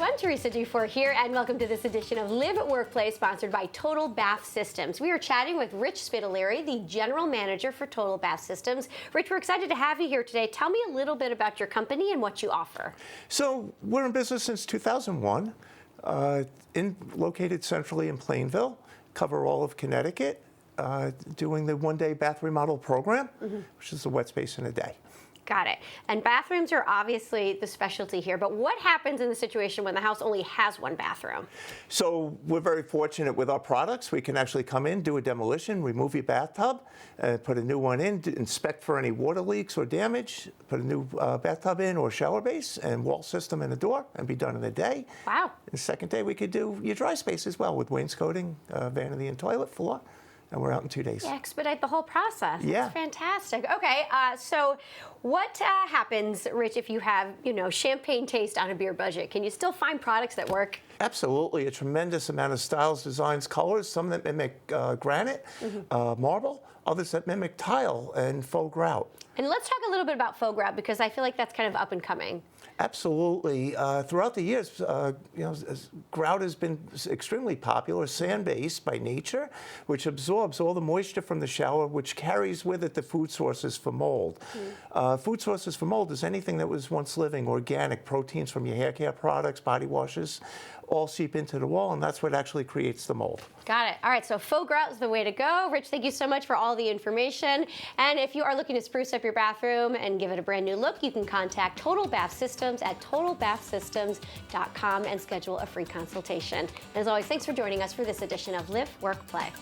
FOX61, Teresa Dufour here, and welcome to this edition of Live at Workplace, sponsored by Total Bath Systems. We are chatting with Rich Spitaleri, the General Manager for Total Bath Systems. Rich, we're excited to have you here today. Tell me a little bit about your company and what you offer. So we're in business since 2001, located centrally in Plainville, cover all of Connecticut, doing the one-day bath remodel program, which is a wet space in a day. Got it. And bathrooms are obviously the specialty here, but what happens in the situation when the house only has one bathroom? So we're very fortunate with our products. We can actually come in, do a demolition, remove your bathtub, put a new one in, inspect for any water leaks or damage, put a new bathtub in or shower base and wall system and a door, and be done in a day. Wow. And the second day we could do your dry space as well with wainscoting, vanity and toilet floor. And we're out in 2 days. Yeah, expedite the whole process. Yeah. That's fantastic. Okay, so what happens, Rich, if you have, champagne taste on a beer budget? Can you still find products that work? Absolutely. A tremendous amount of styles, designs, colors, some that mimic granite, marble, others that mimic tile and faux grout. And let's talk a little bit about faux grout, because I feel like that's kind of up and coming. Absolutely. Throughout the years, grout has been extremely popular, sand-based by nature, which absorbs all the moisture from the shower, which carries with it the food sources for mold. Food sources for mold is anything that was once living, organic, proteins from your hair care products, body washes, all seep into the wall, and that's what actually creates the mold. Got it. All right, so faux grout is the way to go. Rich, thank you so much for all the information. And if you are looking to spruce up your bathroom and give it a brand new look, you can contact Total Bath Systems at totalbathsystems.com and schedule a free consultation. And as always, thanks for joining us for this edition of Live, Work, Play.